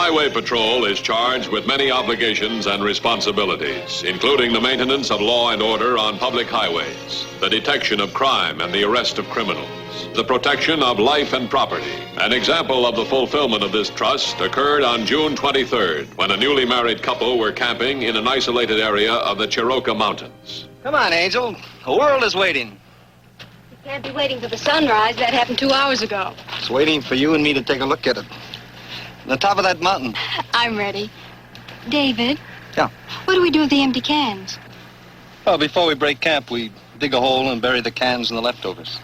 Highway Patrol is charged with many obligations and responsibilities, including the maintenance of law and order on public highways, the detection of crime and the arrest of criminals, the protection of life and property. An example of the fulfillment of this trust occurred on June 23rd, when a newly married couple were camping in an isolated area of the 𝗛𝗏 Mountains. Come on, Angel. The world is waiting. You can't be waiting for the sunrise. That happened 2 hours ago. It's waiting for you and me to take a look at it. On the top of that mountain. I'm ready. David? Yeah? What do we do with the empty cans? Well, before we break camp, we dig a hole and bury the cans and the leftovers.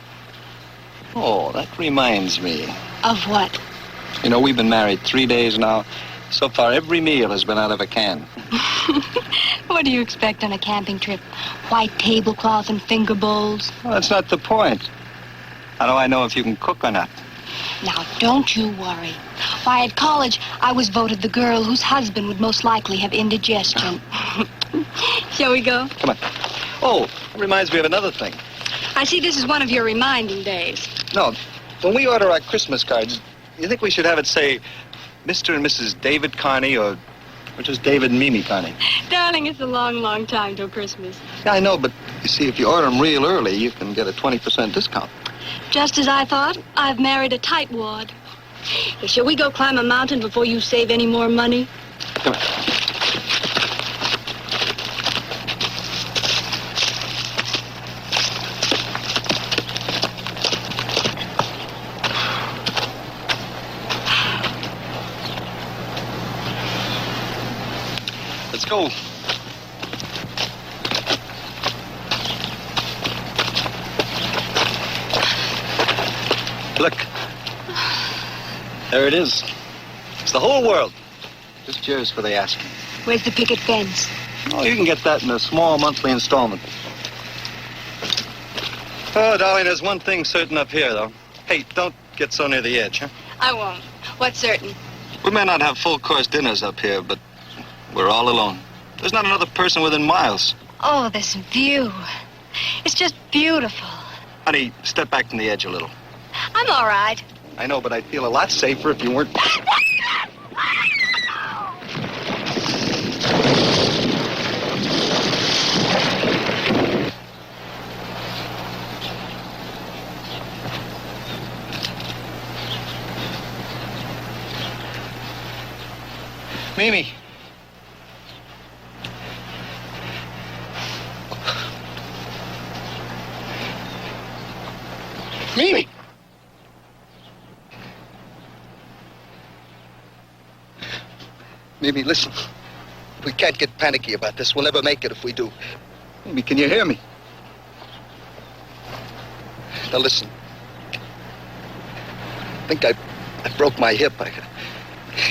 Oh, that reminds me. Of what? You know, we've been married 3 days now. So far, every meal has been out of a can. What do you expect on a camping trip? White tablecloth and finger bowls? Well, that's not the point. How do I know if you can cook or not? Now, don't you worry. Why, at college, I was voted the girl whose husband would most likely have indigestion. Shall we go? Come on. Oh, that reminds me of another thing. I see this is one of your reminding days. No, when we order our Christmas cards, you think we should have it say Mr. and Mrs. David Carney or just David and Mimi Carney? Darling, it's a long, long time till Christmas. Yeah, I know, but you see, if you order them real early, you can get a 20% discount. Just as I thought, I've married a tightwad. Hey, shall we go climb a mountain before you save any more money? Come on. Let's go. Look. There it is. It's the whole world. Just yours for the asking. Where's the picket fence? Oh, you can get that in a small monthly installment. Oh, darling, there's one thing certain up here, though. Hey, don't get so near the edge, huh? I won't. What's certain? We may not have full-course dinners up here, but we're all alone. There's not another person within miles. Oh, this view. It's just beautiful. Honey, step back from the edge a little. I'm all right. I know, but I'd feel a lot safer if you weren't... Mimi. Mimi. Mimi, listen. We can't get panicky about this. We'll never make it if we do. Mimi, can you hear me? Now listen. I think I broke my hip. I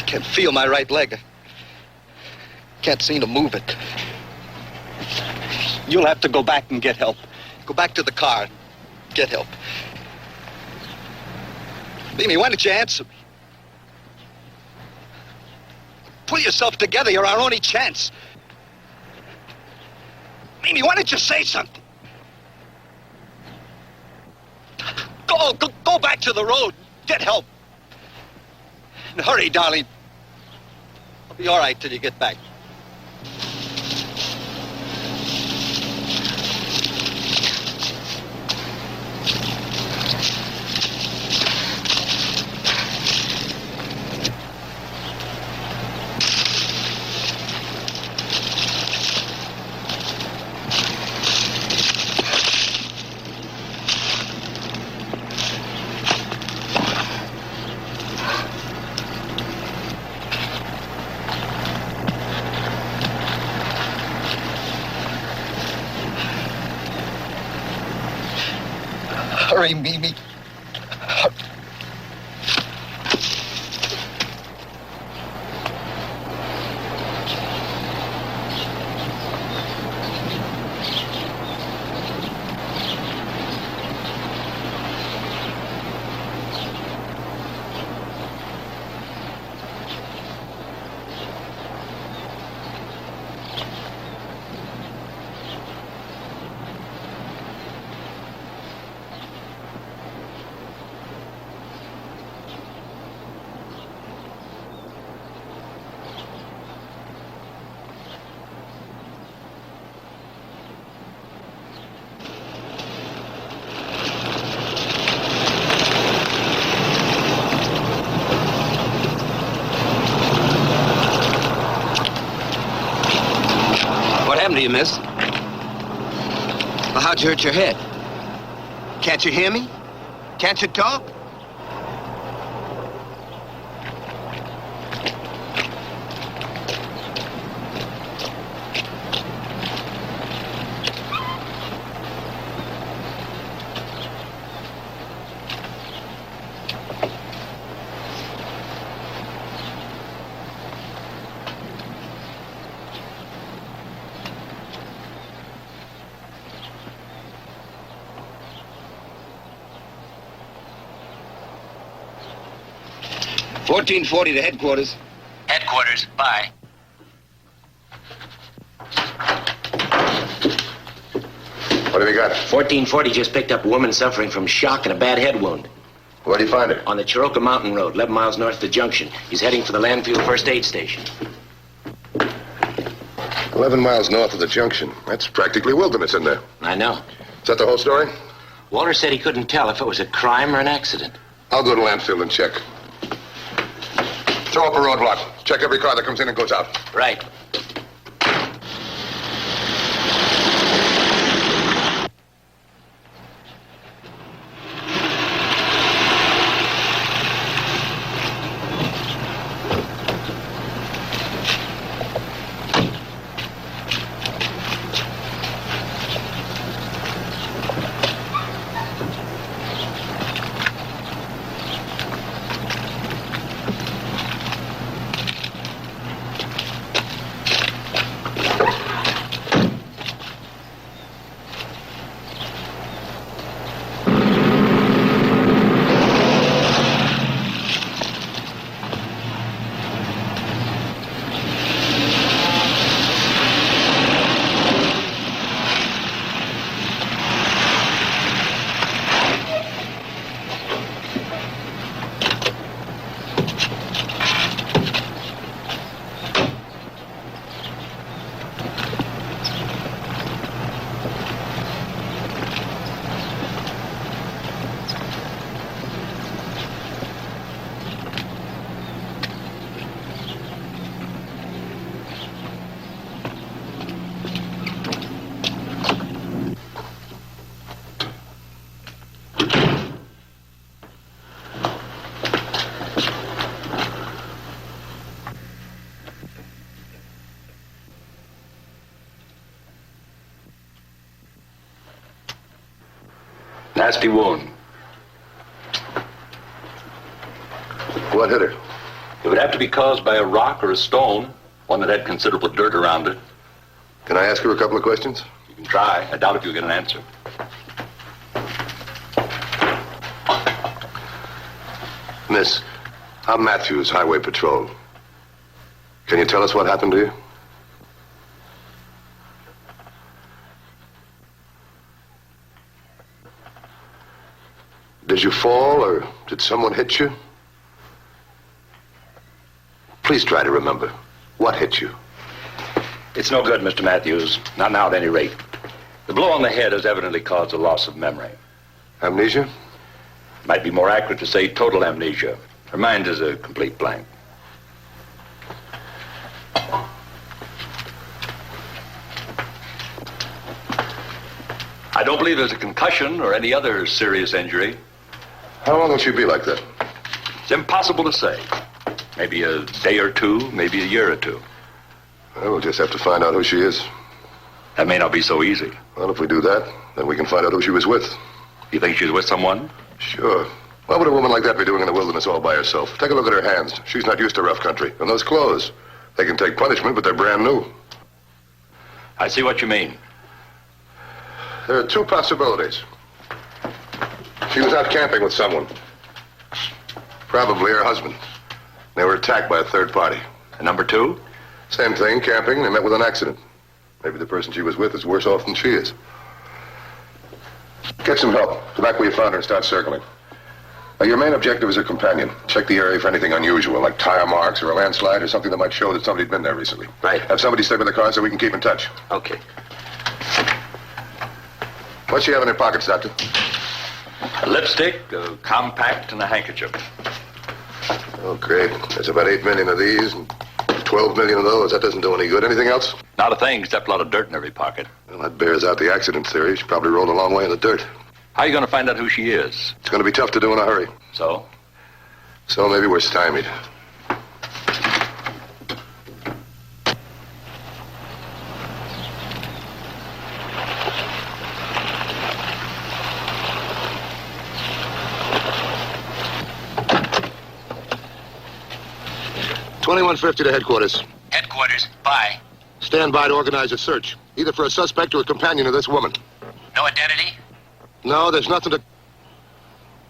can't feel my right leg. I can't seem to move it. You'll have to go back and get help. Go back to the car and get help. Mimi, why don't you answer me? Pull yourself together. You're our only chance. Mimi, why don't you say something? Go back to the road. Get help. And hurry, darling. I'll be all right till you get back. Hurry, Mimi. you, miss. Well, how'd you hurt your head? Can't you hear me? Can't you talk? $14.40 to headquarters. Headquarters, bye. What have you got? 1440 just picked up a woman suffering from shock and a bad head wound. Where'd you find her? On the 𝗛𝗶𝗴𝗵𝘵 Mountain Road, 11 miles north of the junction. He's heading for the landfill first aid station. 11 miles north of the junction. That's practically wilderness in there. I know. Is that the whole story? Walter said he couldn't tell if it was a crime or an accident. I'll go to landfill and check. Throw up a roadblock. Check every car that comes in and goes out. Right. Nasty wound. What hit her? It would have to be caused by a rock or a stone, one that had considerable dirt around it. Can I ask her a couple of questions? You can try. I doubt if you'll get an answer. Miss, I'm Matthews, Highway Patrol. Can you tell us what happened to you? Did you fall, or did someone hit you? Please try to remember. What hit you? It's no good, Mr. Matthews. Not now, at any rate. The blow on the head has evidently caused a loss of memory. Amnesia? Might be more accurate to say total amnesia. Her mind is a complete blank. I don't believe there's a concussion or any other serious injury. How long will she be like that? It's impossible to say. Maybe a day or two, maybe a year or two. Well, we'll just have to find out who she is. That may not be so easy. Well, if we do that, then we can find out who she was with. You think she's with someone? Sure. What would a woman like that be doing in the wilderness all by herself? Take a look at her hands. She's not used to rough country. And those clothes. They can take punishment, but they're brand new. I see what you mean. There are two possibilities. She was out camping with someone. Probably her husband. They were attacked by a third party. And number two? Same thing, camping. They met with an accident. Maybe the person she was with is worse off than she is. Get some help. Go back where you found her and start circling. Now, your main objective is her companion. Check the area for anything unusual, like tire marks or a landslide or something that might show that somebody'd been there recently. Right. Have somebody stay with the car so we can keep in touch. Okay. What's she have in her pockets, Doctor? A lipstick, a compact, and a handkerchief. Oh, great. There's about 8 million of these and 12 million of those. That doesn't do any good. Anything else? Not a thing except a lot of dirt in every pocket. Well, that bears out the accident theory. She probably rolled a long way in the dirt. How are you going to find out who she is? It's going to be tough to do in a hurry. So? So maybe we're stymied. $21.50 to headquarters. Headquarters, bye. Stand by to organize a search, either for a suspect or a companion of this woman. No identity? No, there's nothing to...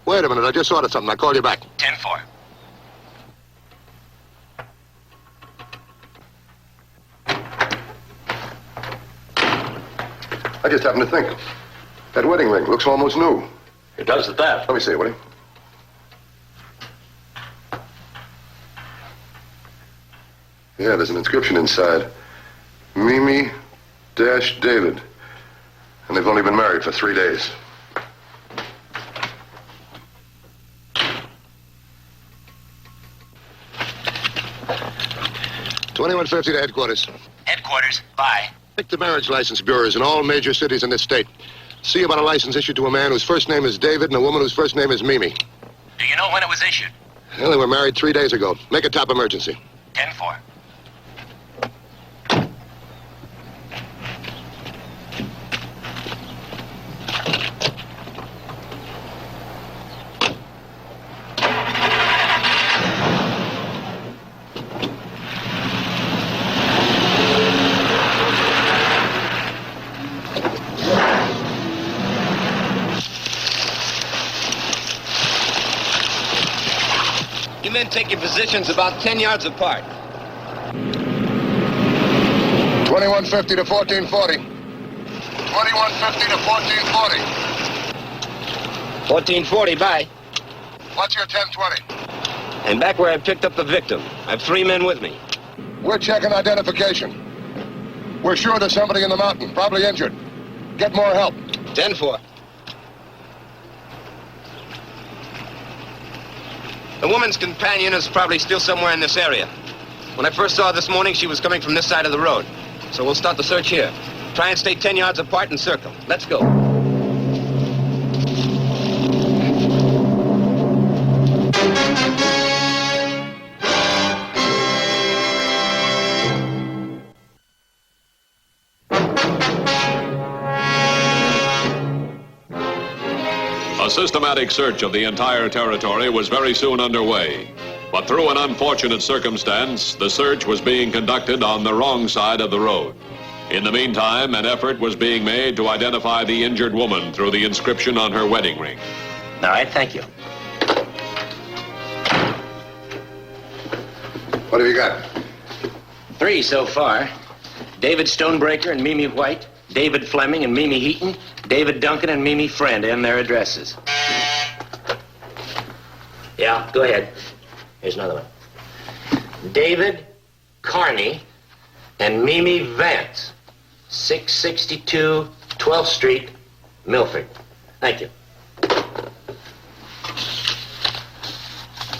Wait a minute, I just thought of something. I'll call you back. 10-4. I just happened to think. That wedding ring looks almost new. It does at that. Let me see it, will you? Yeah, there's an inscription inside. Mimi-David. And they've only been married for 3 days. $21.50 to headquarters. Headquarters, bye. Pick the marriage license bureaus in all major cities in this state. See about a license issued to a man whose first name is David and a woman whose first name is Mimi. Do you know when it was issued? Well, they were married 3 days ago. Make a top emergency. 10-4. You men take your positions about 10 yards apart. $21.50 to 1440. $21.50 to 1440. 1440, bye. What's your 1020? And back where I picked up the victim. I have 3 men with me. We're checking identification. We're sure there's somebody in the mountain, probably injured. Get more help. 10-4. The woman's companion is probably still somewhere in this area. When I first saw her this morning, she was coming from this side of the road. So we'll start the search here. Try and stay 10 yards apart and circle. Let's go. A systematic search of the entire territory was very soon underway. But through an unfortunate circumstance, the search was being conducted on the wrong side of the road. In the meantime, an effort was being made to identify the injured woman through the inscription on her wedding ring. All right, thank you. What have you got? 3 so far. David Stonebreaker and Mimi White, David Fleming and Mimi Heaton, David Duncan and Mimi Friend, and their addresses. Yeah, go ahead. Here's another one. David Carney and Mimi Vance, 662 12th Street, Milford. Thank you.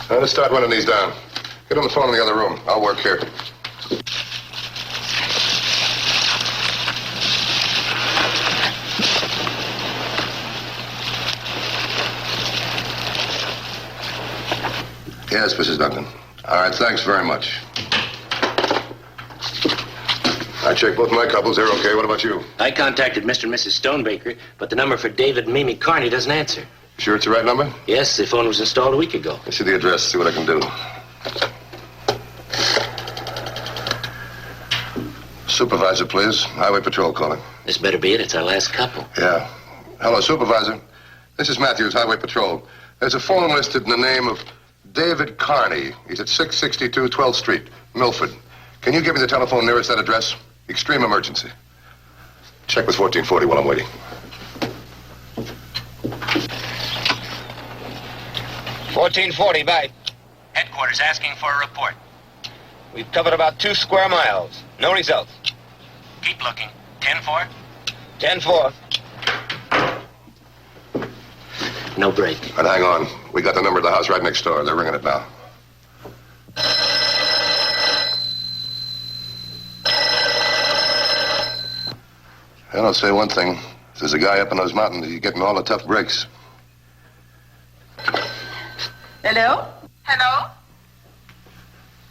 Let's start running these down. Get on the phone in the other room. I'll work here. Yes, Mrs. Duncan. All right, thanks very much. I checked both my couples. They're okay. What about you? I contacted Mr. and Mrs. Stonebaker, but the number for David and Mimi Carney doesn't answer. Sure it's the right number? Yes, the phone was installed a week ago. Let's see the address, see what I can do. Supervisor, please. Highway Patrol calling. This better be it. It's our last couple. Yeah. Hello, Supervisor. This is Matthews, Highway Patrol. There's a phone listed in the name of David Carney. He's at 662 12th Street, Milford. Can you give me the telephone nearest that address? Extreme emergency. Check with 1440 while I'm waiting. $14.40, bye. Headquarters asking for a report. We've covered about 2 square miles. No results. Keep looking. 10-4? 10-4. No break. And hang on. We got the number of the house right next door. They're ringing it now. And I'll say one thing. If there's a guy up in those mountains, he's getting all the tough breaks. Hello? Hello?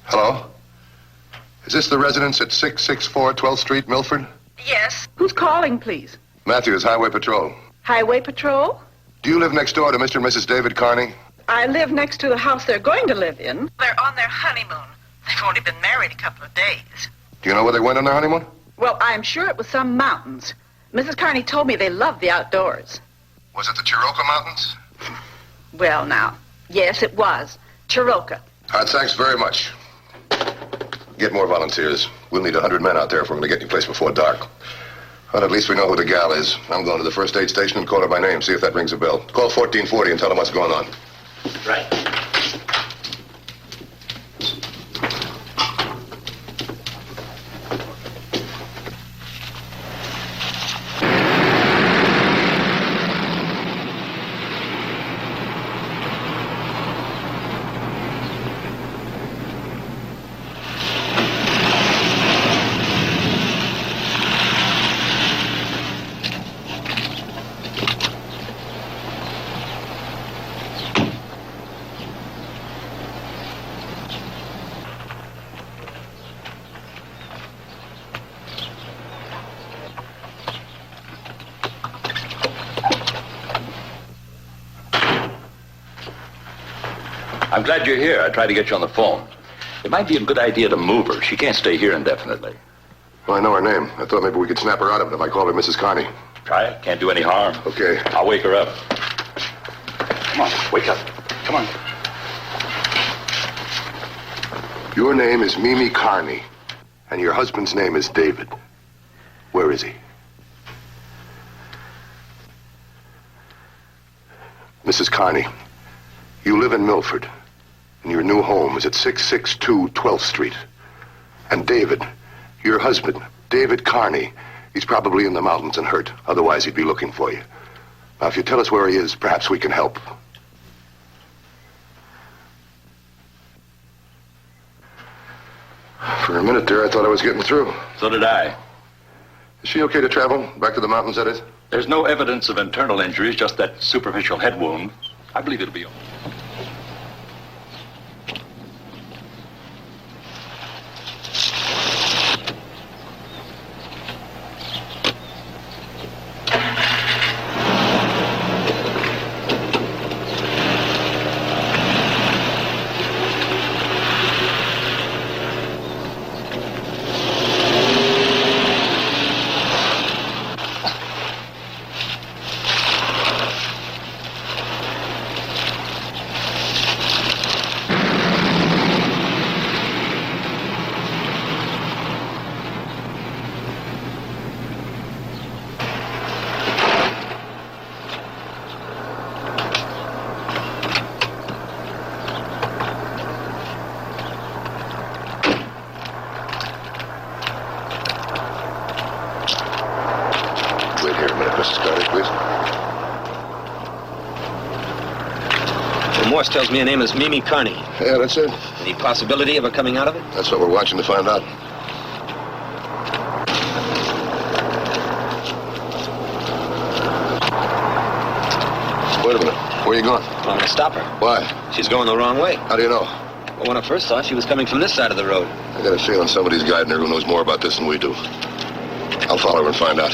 Hello? Is this the residence at 664 12th Street, Milford? Yes. Who's calling, please? Matthews, Highway Patrol. Highway Patrol? Do you live next door to Mr. and Mrs. David 𝗛𝗵𝗵𝗵? I live next to the house they're going to live in. They're on their honeymoon. They've only been married a couple of days. Do you know where they went on their honeymoon? Well, I'm sure it was some mountains. Mrs. 𝗛𝗵𝗵𝗵 told me they love the outdoors. Was it the 𝗵𝗁𝗄 Mountains? Well, now, yes, it was. 𝗵𝗁𝗄. All right, thanks very much. Get more volunteers. We'll need 100 men out there if we're going to get any place before dark. Well, at least we know who the gal is. I'm going to the first aid station and call her by name, see if that rings a bell. Call 1440 and tell them what's going on. Right. I'm glad you're here. I tried to get you on the phone. It might be a good idea to move her. She can't stay here indefinitely. Well, I know her name. I thought maybe we could snap her out of it if I called her Mrs. 𝗛𝗵𝗵𝗵. Try it. Can't do any harm. Okay. I'll wake her up. Come on, wake up. Come on. Your name is Mimi 𝗛𝗵𝗵𝗵, and your husband's name is David. Where is he? Mrs. 𝗛𝗵𝗵𝗵, you live in Milford, and your new home is at 662 12th Street. And David, your husband, David 𝗛𝗵𝗵𝗵, he's probably in the mountains and hurt. Otherwise, he'd be looking for you. Now, if you tell us where he is, perhaps we can help. For a minute there, I thought I was getting through. So did I. Is she okay to travel? Back to the mountains, that is? There's no evidence of internal injuries, just that superficial head wound. I believe it'll be okay. Morse tells me her name is Mimi 𝗛𝗵𝗵𝗵. Yeah, that's it. Any possibility of her coming out of it? That's what we're watching to find out. Wait a minute. Where are you going? Well, I'm going to stop her. Why? She's going the wrong way. How do you know? Well, when I first saw her, she was coming from this side of the road. I got a feeling somebody's guiding her who knows more about this than we do. I'll follow her and find out.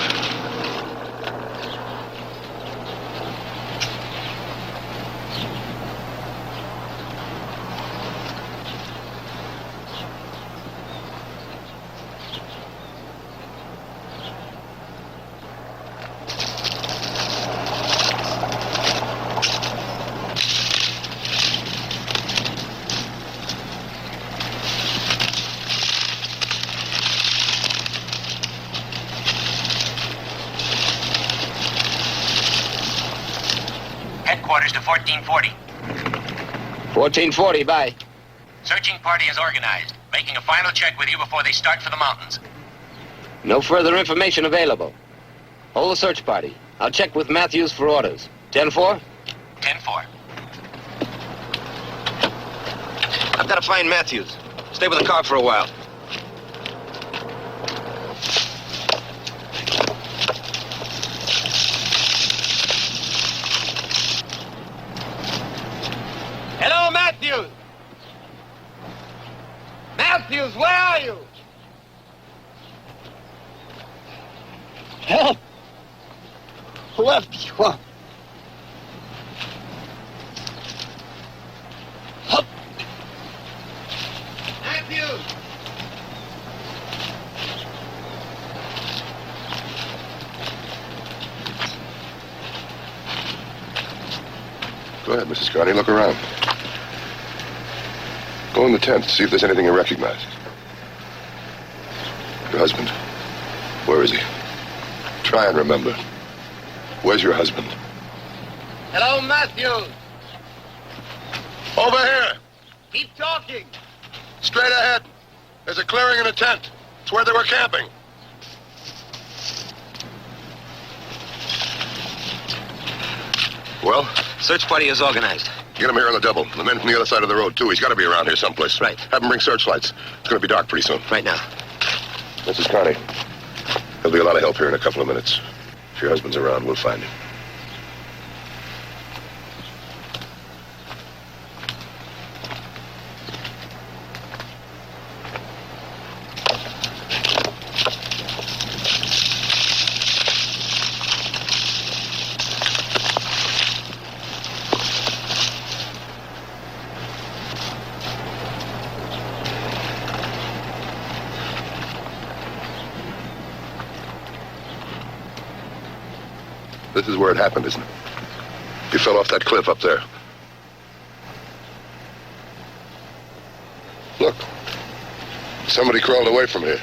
Headquarters to 1440. 1440, bye. Searching party is organized. Making a final check with you before they start for the mountains. No further information available. Hold the search party. I'll check with Matthews for orders. 10-4? 10-4. I've got to find Matthews. Stay with the car for a while. Matthews! Matthews, where are you? Help! Whoever you are. Help! Matthews! Go ahead, Mrs. Carney. Look around. Go in the tent. See if there's anything you recognize. Your husband. Where is he? Try and remember. Where's your husband? Hello, Matthews. Over here. Keep talking. Straight ahead. There's a clearing in a tent. It's where they were camping. Well? Search party is organized. Get him here on the double. The men from the other side of the road, too. He's got to be around here someplace. Right. Have him bring searchlights. It's going to be dark pretty soon. Right now. Mrs. Carney, there'll be a lot of help here in a couple of minutes. If your husband's around, we'll find him. This is where it happened, isn't it? You fell off that cliff up there. Look. Somebody crawled away from here.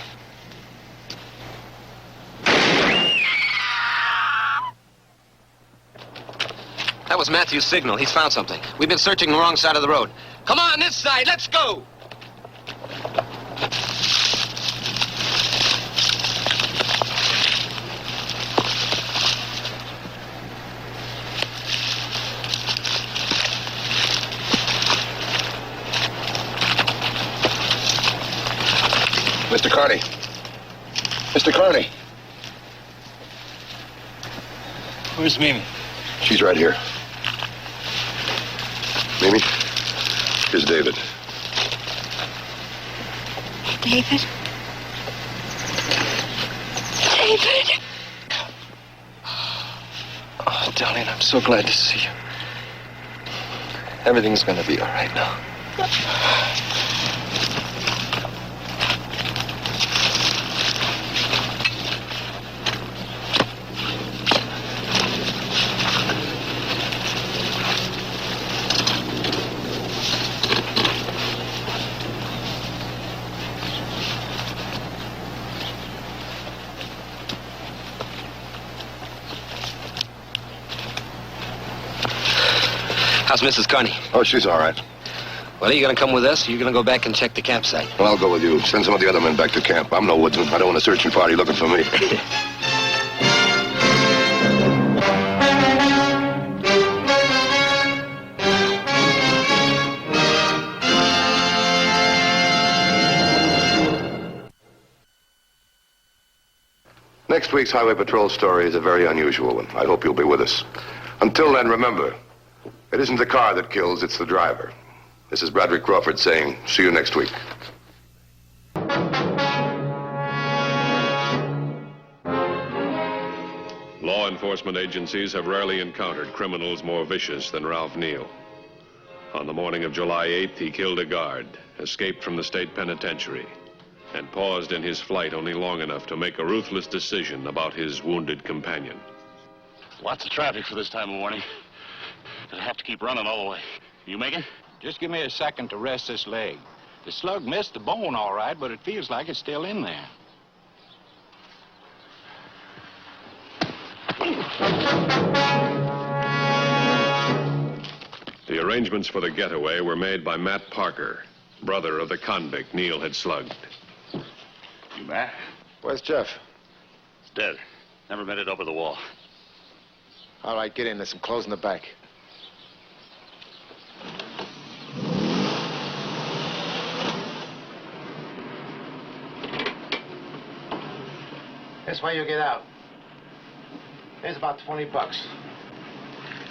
That was Matthew's signal. He's found something. We've been searching the wrong side of the road. Come on, this side. Let's go. Mr. Carney. Mr. Carney. Where's Mimi? She's right here. Mimi, here's David. David? David? Oh, darling, I'm so glad to see you. Everything's gonna be all right now. How's Mrs. Carney? Oh, she's all right. Well, are you going to come with us? Or are you going to go back and check the campsite? Well, I'll go with you. Send some of the other men back to camp. I'm no woodsman. I don't want a searching party looking for me. Next week's Highway Patrol story is a very unusual one. I hope you'll be with us. Until then, remember, it isn't the car that kills, it's the driver. This is Bradley Crawford saying, see you next week. Law enforcement agencies have rarely encountered criminals more vicious than Ralph Neal. On the morning of July 8th, he killed a guard, escaped from the state penitentiary, and paused in his flight only long enough to make a ruthless decision about his wounded companion. Lots of traffic for this time of morning. Gonna have to keep running all the way. You making? Just give me a second to rest this leg. The slug missed the bone all right, but it feels like it's still in there. The arrangements for the getaway were made by Matt Parker, brother of the convict Neal had slugged. You Matt? Where's Jeff? He's dead. Never made it over the wall. All right, get in. There's some clothes in the back. This way you get out. Here's about $20.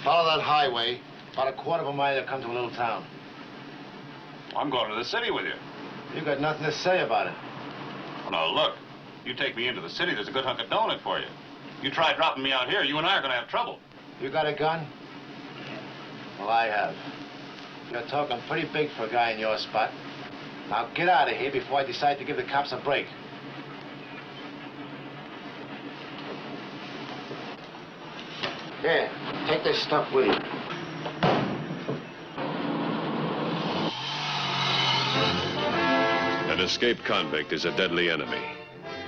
Follow that highway. About a quarter of a mile, you'll come to a little town. I'm going to the city with you. You got nothing to say about it. Oh, now, look. You take me into the city, there's a good hunk of dough in it for you. You try dropping me out here, you and I are going to have trouble. You got a gun? Well, I have. You're talking pretty big for a guy in your spot. Now get out of here before I decide to give the cops a break. Here, take this stuff with you. An escaped convict is a deadly enemy.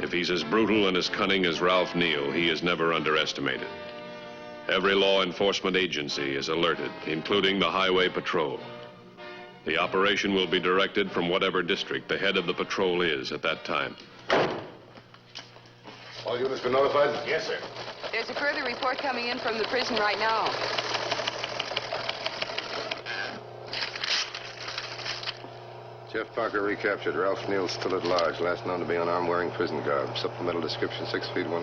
If he's as brutal and as cunning as Ralph Neal, he is never underestimated. Every law enforcement agency is alerted, including the Highway Patrol. The operation will be directed from whatever district the head of the patrol is at that time. All units been notified? Yes, sir. There's a further report coming in from the prison right now. Jeff Parker recaptured. Ralph Neal still at large. Last known to be unarmed, wearing prison garb. Supplemental description, 6 feet 1.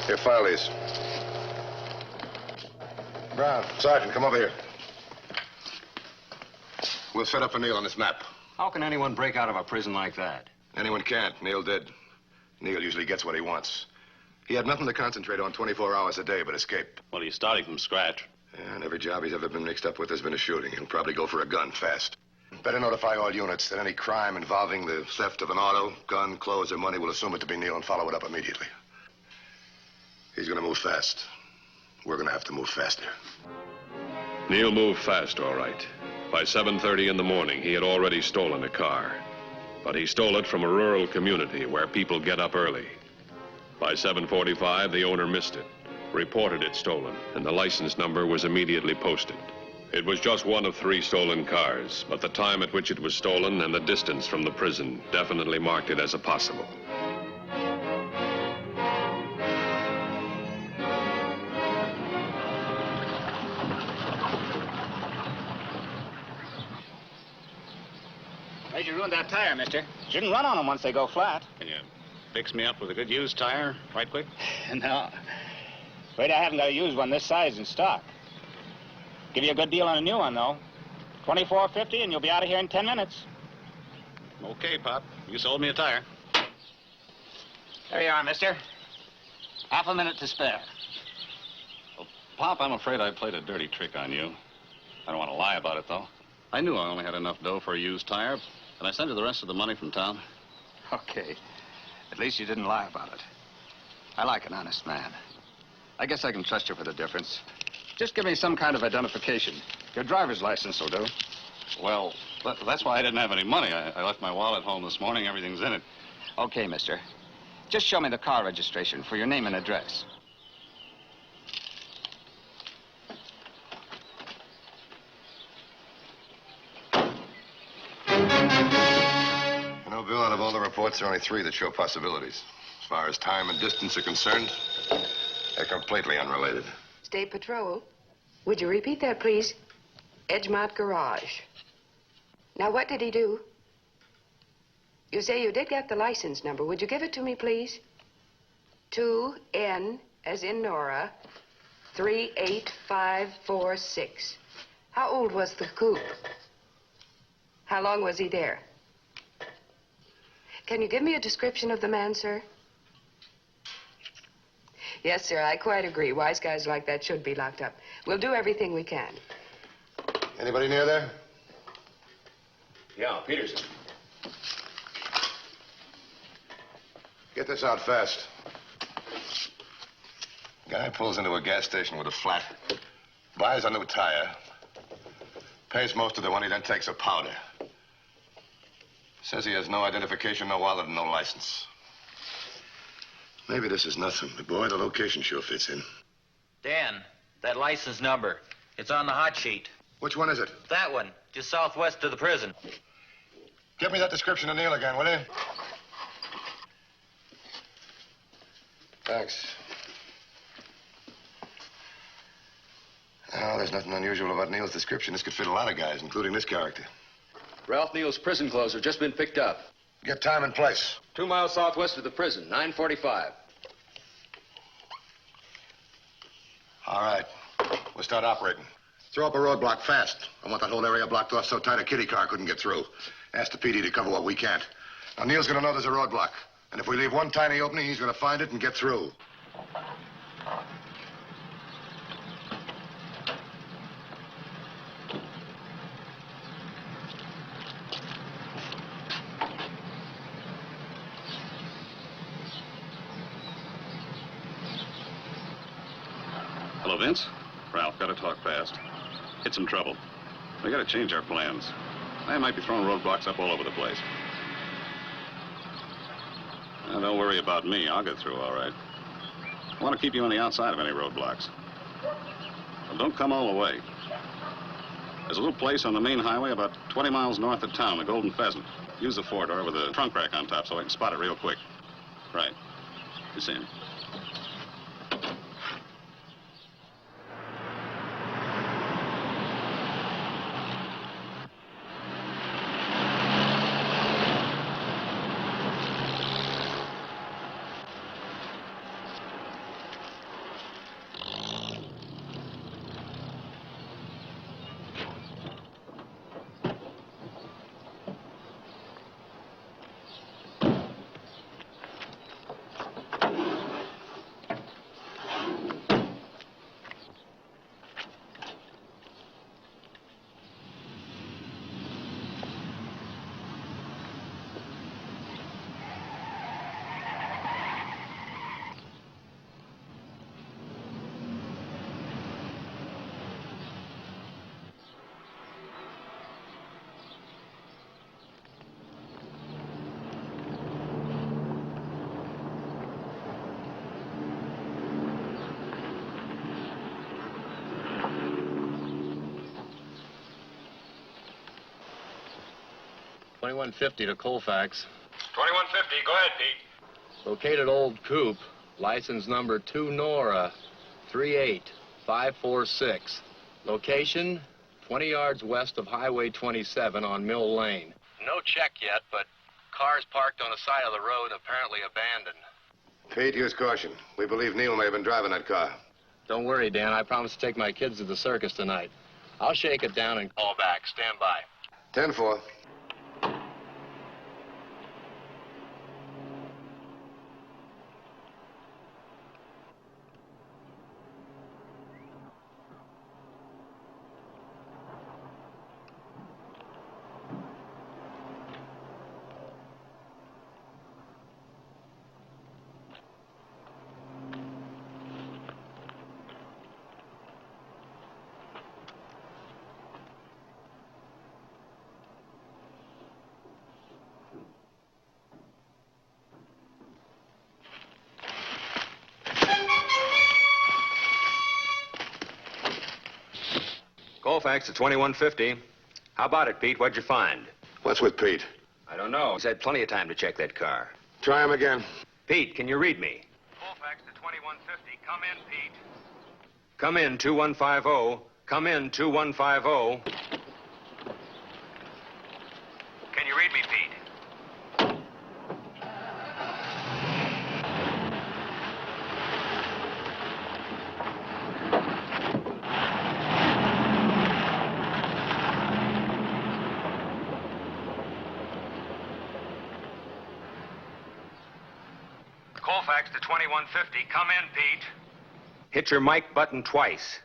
Here, file these. Brown, Sergeant, come over here. We'll set up a Neal on this map. How can anyone break out of a prison like that? Anyone can't. Neal did. Neal usually gets what he wants. He had nothing to concentrate on 24 hours a day but escape. Well, he's starting from scratch. And every job he's ever been mixed up with has been a shooting. He'll probably go for a gun fast. Better notify all units that any crime involving the theft of an auto, gun, clothes, or money will assume it to be Neal and follow it up immediately. He's going to move fast. We're going to have to move faster. Neal moved fast, all right. By 7:30 in the morning, he had already stolen a car. But he stole it from a rural community where people get up early. By 7:45, the owner missed it, reported it stolen, and the license number was immediately posted. It was just one of 3 stolen cars, but the time at which it was stolen and the distance from the prison definitely marked it as a possible. Afraid you ruined that tire, mister. Shouldn't run on them once they go flat. Can you fix me up with a good used tire right quick? No. Afraid I haven't got a used one this size in stock. Give you a good deal on a new one, though. $24.50, and you'll be out of here in 10 minutes. Okay, Pop. You sold me a tire. There you are, mister. Half a minute to spare. Well, Pop, I'm afraid I played a dirty trick on you. I don't want to lie about it, though. I knew I only had enough dough for a used tire, and I sent you the rest of the money from town. Okay. At least you didn't lie about it. I like an honest man. I guess I can trust you for the difference. Just give me some kind of identification. Your driver's license will do. Well, that's why I didn't have any money. I left my wallet home this morning. Everything's in it. Okay, mister. Just show me the car registration for your name and address. You know, Bill, out of all the reports, there are only 3 that show possibilities. As far as time and distance are concerned, they're completely unrelated. State Patrol, would you repeat that, please? Edgemont Garage. Now, what did he do? You say you did get the license number. Would you give it to me, please? 2N, as in Nora, 38546. How old was the coupe? How long was he there? Can you give me a description of the man, sir? Yes, sir, I quite agree. Wise guys like that should be locked up. We'll do everything we can. Anybody near there? Yeah, Peterson. Get this out fast. Guy pulls into a gas station with a flat, buys a new tire, pays most of the money, then takes a powder. Says he has no identification, no wallet, and no license. Maybe this is nothing, but boy, the location sure fits in. Dan, that license number, it's on the hot sheet. Which one is it? That one, just southwest of the prison. Give me that description of Neal again, will you? Thanks. Oh, there's nothing unusual about Neal's description. This could fit a lot of guys, including this character. Ralph Neal's prison clothes have just been picked up. Get time and place. 2 miles southwest of the prison, 9:45. All right. We'll start operating. Throw up a roadblock fast. I want that whole area blocked off so tight a kitty car couldn't get through. Ask the PD to cover what we can't. Now, Neil's gonna know there's a roadblock. And if we leave one tiny opening, he's gonna find it and get through. Hello, Vince. Ralph, gotta talk fast. Hit some trouble. We gotta change our plans. They might be throwing roadblocks up all over the place. Now, don't worry about me. I'll get through all right. I want to keep you on the outside of any roadblocks. But don't come all the way. There's a little place on the main highway about 20 miles north of town, the Golden Pheasant. Use the four-door with a trunk rack on top so I can spot it real quick. Right. You see him. $21.50 to Colfax. $21.50. Go ahead, Pete. Located old coupe. License number 2 Nora 38546. Location 20 yards west of Highway 27 on Mill Lane. No check yet, but cars parked on the side of the road, apparently abandoned. Pete, use caution. We believe Neil may have been driving that car. Don't worry, Dan. I promised to take my kids to the circus tonight. I'll shake it down and call back. Stand by. 10-4. Colfax at $21.50. How about it, Pete? What'd you find? What's with Pete? I don't know. He's had plenty of time to check that car. Try him again. Pete, can you read me? Colfax to 2150. Come in, Pete. Come in, 2150. Come in, 2150. Can you read me, Pete? Colfax to 2150. Come in, Pete. Hit your mic button twice.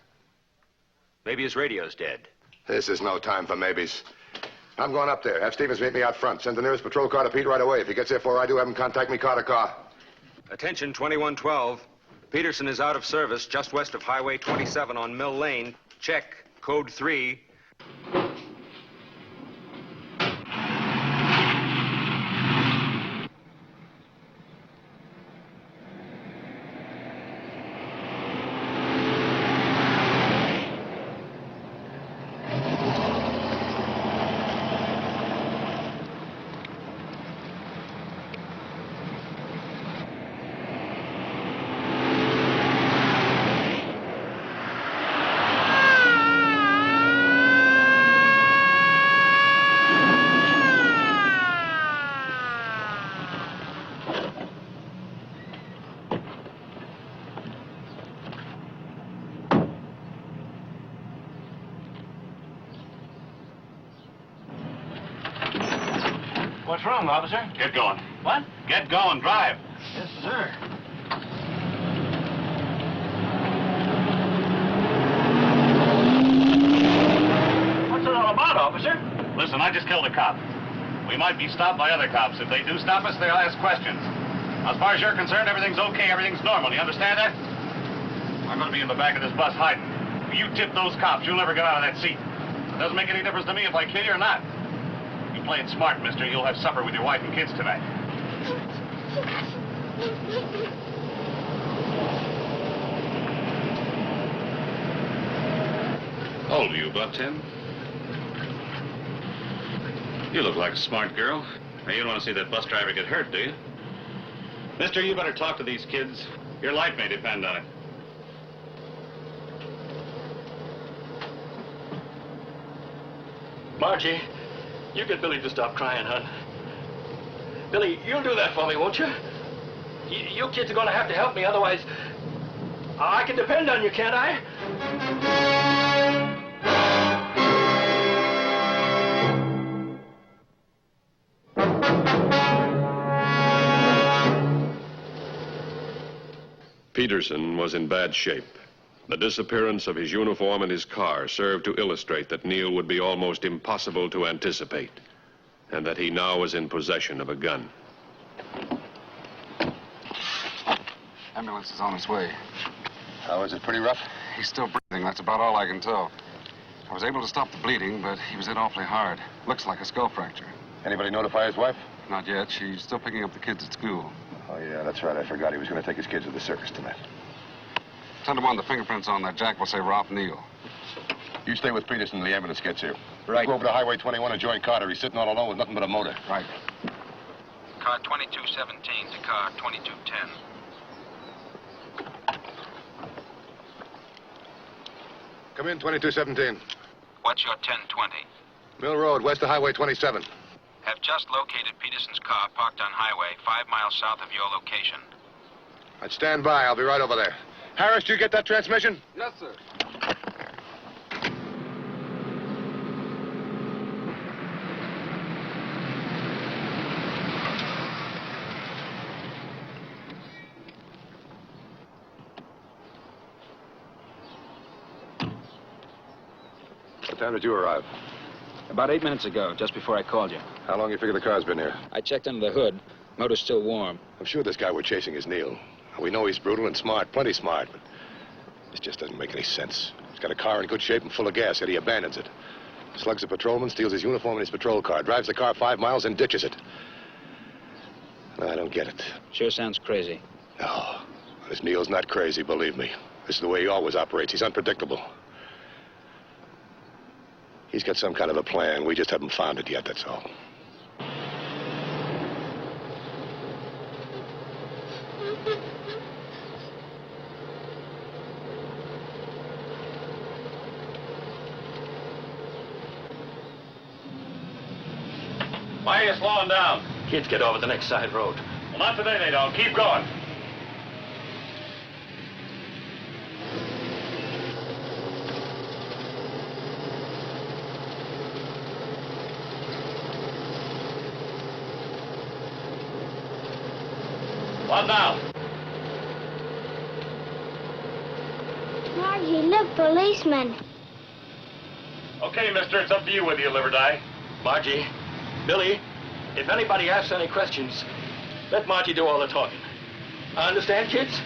Maybe his radio's dead. This is no time for maybes. I'm going up there. Have Stevens meet me out front. Send the nearest patrol car to Pete right away. If he gets there before I do, have him contact me car to car. Attention, 2112. Peterson is out of service just west of Highway 27 on Mill Lane. Check. Code 3. What's wrong, officer? Get going. What? Get going. Drive. Yes, sir. What's it all about, officer? Listen, I just killed a cop. We might be stopped by other cops. If they do stop us, they'll ask questions. As far as you're concerned, everything's okay. Everything's normal. You understand that? I'm going to be in the back of this bus hiding. You tip those cops, you'll never get out of that seat. It doesn't make any difference to me if I kill you or not. You play it smart, mister. You'll have supper with your wife and kids tonight. How old are you, about 10? You look like a smart girl. Now, you don't want to see that bus driver get hurt, do you? Mister, you better talk to these kids. Your life may depend on it. Margie, you get Billy to stop crying, hon. Billy, you'll do that for me, won't you? You kids are going to have to help me, otherwise I can depend on you, can't I? Peterson was in bad shape. The disappearance of his uniform and his car served to illustrate that Neil would be almost impossible to anticipate, and that he now was in possession of a gun. Ambulance is on its way. How is it? Pretty rough? He's still breathing. That's about all I can tell. I was able to stop the bleeding, but he was hit awfully hard. Looks like a skull fracture. Anybody notify his wife? Not yet. She's still picking up the kids at school. Oh, yeah, that's right. I forgot he was going to take his kids to the circus tonight. 10 to 1, the fingerprints on that jack will say Ralph Neal. You stay with Peterson until the ambulance gets here. Right. Go over to Highway 21 and join Carter. He's sitting all alone with nothing but a motor. Right. Car 2217 to car 2210. Come in, 2217. What's your 1020? Mill Road, west of Highway 27. Have just located Peterson's car parked on highway 5 miles south of your location. I'd stand by. I'll be right over there. Harris, did you get that transmission? Yes, sir. What time did you arrive? About 8 minutes ago, just before I called you. How long you figure the car's been here? I checked under the hood. Motor's still warm. I'm sure this guy we're chasing is Neil. We know he's brutal and smart, plenty smart, but this just doesn't make any sense. He's got a car in good shape and full of gas, yet he abandons it. Slugs a patrolman, steals his uniform and his patrol car, drives the car 5 miles and ditches it. I don't get it. Sure sounds crazy. No, this Neil's not crazy, believe me. This is the way he always operates. He's unpredictable. He's got some kind of a plan. We just haven't found it yet, that's all. Why are you slowing down? Kids get over the next side road. Well, not today they don't. Keep going. What now? Margie, look, policeman. Okay, mister, it's up to you whether you live or die. Margie, Billy, if anybody asks any questions, let Margie do all the talking. Understand, kids?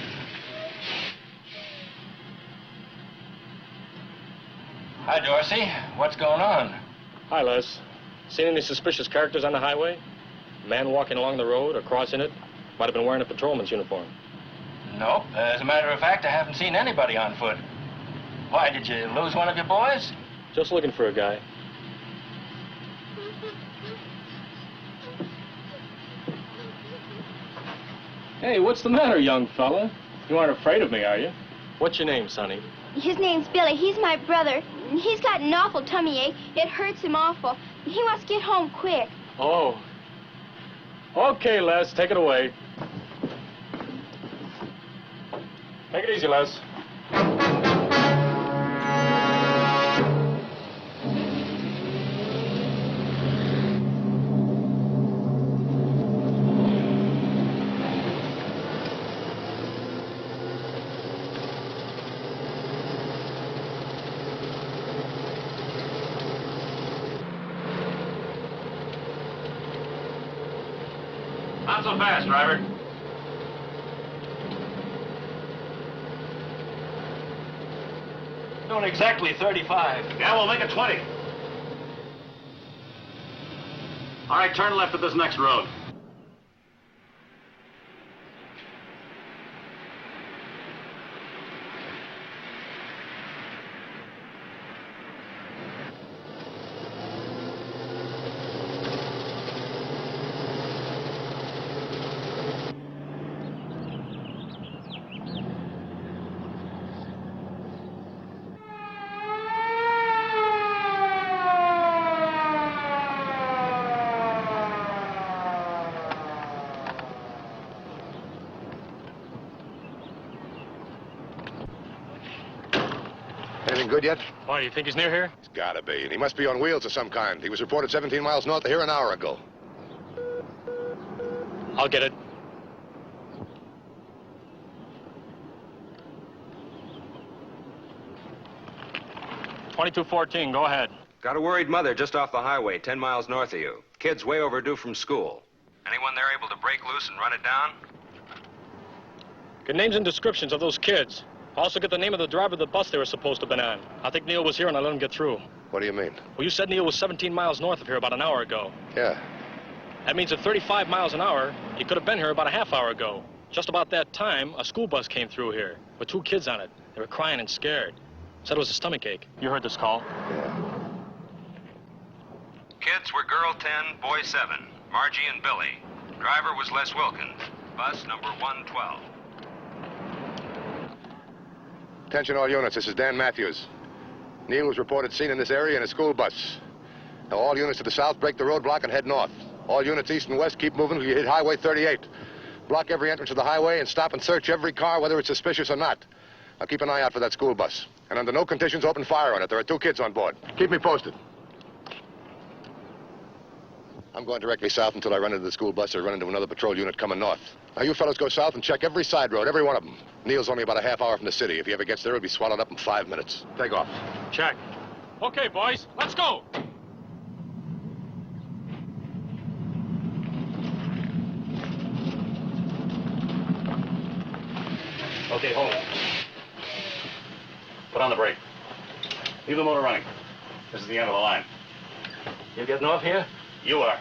Hi, Dorsey. What's going on? Hi, Les. Seen any suspicious characters on the highway? A man walking along the road or crossing it? Might have been wearing a patrolman's uniform. Nope. As a matter of fact, I haven't seen anybody on foot. Why, did you lose one of your boys? Just looking for a guy. Hey, what's the matter, young fella? You aren't afraid of me, are you? What's your name, Sonny? His name's Billy. He's my brother. He's got an awful tummy ache. It hurts him awful. He wants to get home quick. Oh. Okay, Les, take it away. Take it easy, Les. Not so fast, driver. Doing exactly 35. Yeah, we'll make it 20. All right, turn left at this next road. Anything good yet? Why, do you think he's near here? He's gotta be, and he must be on wheels of some kind. He was reported 17 miles north of here an hour ago. I'll get it. .2214, go ahead. Got a worried mother just off the highway, 10 miles north of you. Kid's way overdue from school. Anyone there able to break loose and run it down? Get names and descriptions of those kids. Also get the name of the driver of the bus they were supposed to have been on. I think Neil was here and I let him get through. What do you mean? Well, you said Neil was 17 miles north of here about an hour ago. Yeah. That means at 35 miles an hour, he could have been here about a half hour ago. Just about that time, a school bus came through here with 2 kids on it. They were crying and scared. Said it was a stomach ache. You heard this call? Yeah. Kids were girl 10, boy 7. Margie and Billy. Driver was Les Wilkins. Bus number 112. Attention all units, this is Dan Matthews. Neil was reported seen in this area in a school bus. Now all units to the south break the roadblock and head north. All units east and west keep moving until you hit Highway 38. Block every entrance to the highway and stop and search every car, whether it's suspicious or not. Now keep an eye out for that school bus. And under no conditions open fire on it. There are 2 kids on board. Keep me posted. I'm going directly south until I run into the school bus or run into another patrol unit coming north. Now, you fellas go south and check every side road, every one of them. Neil's only about a half hour from the city. If he ever gets there, he'll be swallowed up in 5 minutes. Take off. Check. Okay, boys, let's go. Okay, hold it. Put on the brake. Leave the motor running. This is the end of the line. You getting off here? You are.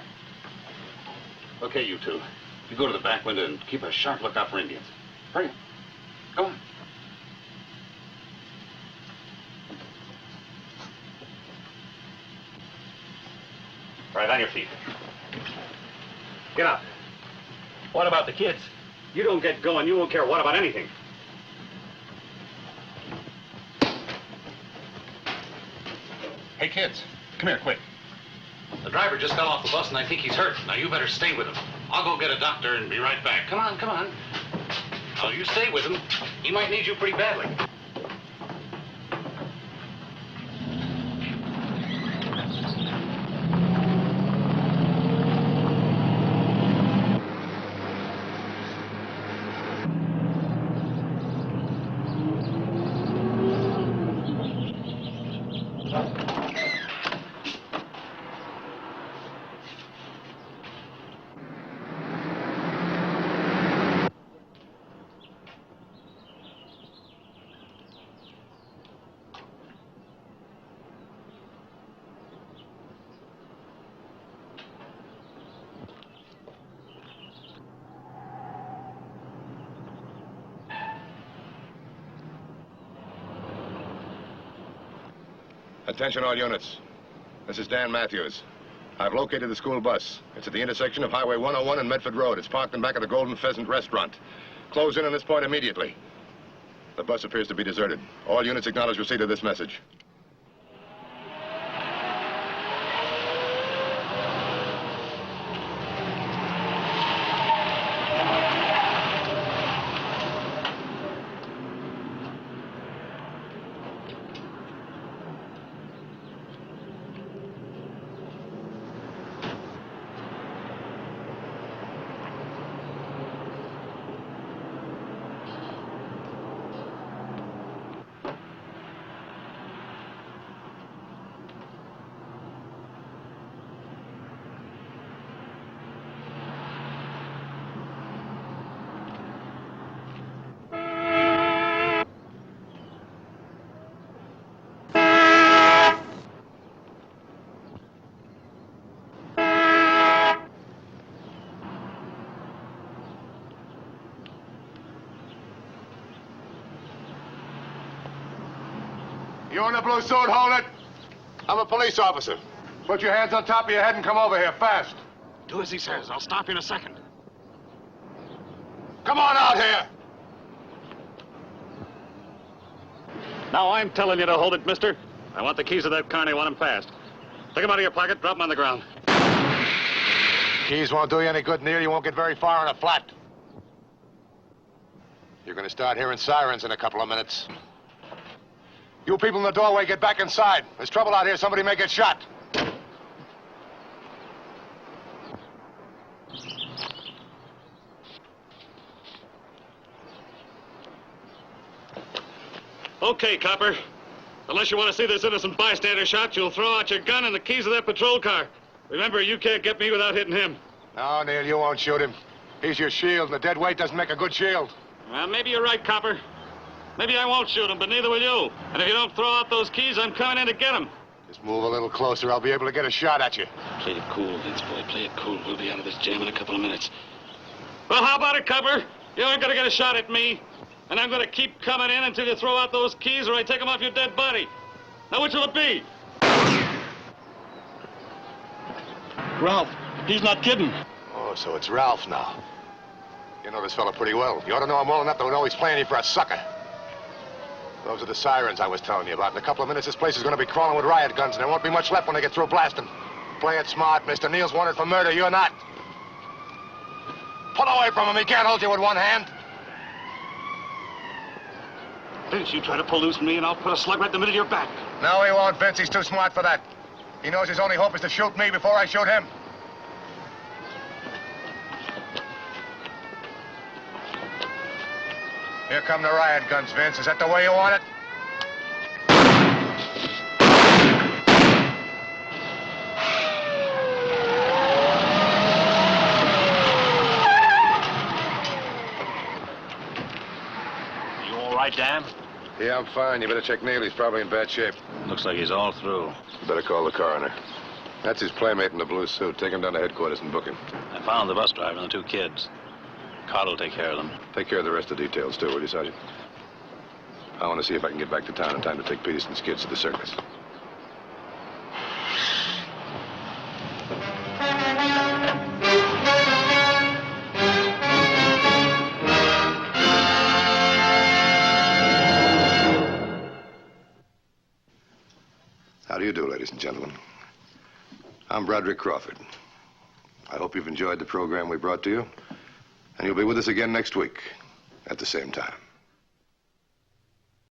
Okay, you two. You go to the back window and keep a sharp lookout for Indians. Hurry. Go on. Right, on your feet. Get out. What about the kids? You don't get going, you won't care what about anything. Hey, kids, come here, quick. The driver just got off the bus and I think he's hurt. Now, you better stay with him. I'll go get a doctor and be right back. Come on, come on. Now, you stay with him. He might need you pretty badly. Attention all units. This is Dan Matthews. I've located the school bus. It's at the intersection of Highway 101 and Medford Road. It's parked in back of the Golden Pheasant restaurant. Close in on this point immediately. The bus appears to be deserted. All units acknowledge receipt of this message. You in the blue suit, hold it. I'm a police officer. Put your hands on top of your head and come over here, fast. Do as he says. I'll stop you in a second. Come on out here. Now I'm telling you to hold it, mister. I want the keys of that car and I want them fast. Take them out of your pocket, drop them on the ground. Keys won't do you any good, Neil. You won't get very far on a flat. You're going to start hearing sirens in a couple of minutes. You people in the doorway, get back inside. There's trouble out here. Somebody may get shot. Okay, copper. Unless you want to see this innocent bystander shot, you'll throw out your gun and the keys of that patrol car. Remember, you can't get me without hitting him. No, Neil, you won't shoot him. He's your shield, and the dead weight doesn't make a good shield. Well, maybe you're right, copper. Maybe I won't shoot him, but neither will you. And if you don't throw out those keys, I'm coming in to get them. Just move a little closer. I'll be able to get a shot at you. Play it cool, Vince boy. Play it cool. We'll be out of this jam in a couple of minutes. Well, how about it, copper? You aren't going to get a shot at me. And I'm going to keep coming in until you throw out those keys or I take them off your dead body. Now, which will it be? Ralph, he's not kidding. Oh, so it's Ralph now. You know this fella pretty well. You ought to know him well enough to know he's playing you for a sucker. Those are the sirens I was telling you about. In a couple of minutes, this place is going to be crawling with riot guns, and there won't be much left when they get through blasting. Play it smart, Mr. Neil's wanted for murder. You're not. Pull away from him. He can't hold you with one hand. Vince, you try to pull loose from me, and I'll put a slug right in the middle of your back. No, he won't, Vince. He's too smart for that. He knows his only hope is to shoot me before I shoot him. Here come the riot guns, Vince. Is that the way you want it? You all right, Dan? Yeah, I'm fine. You better check Neil. He's probably in bad shape. Looks like he's all through. You better call the coroner. That's his playmate in the blue suit. Take him down to headquarters and book him. I found the bus driver and the two kids. Carl will take care of them. Take care of the rest of the details, too, will you, Sergeant? I want to see if I can get back to town in time to take Peterson's kids to the circus. How do you do, ladies and gentlemen? I'm Broderick Crawford. I hope you've enjoyed the program we brought to you, and you'll be with us again next week at the same time.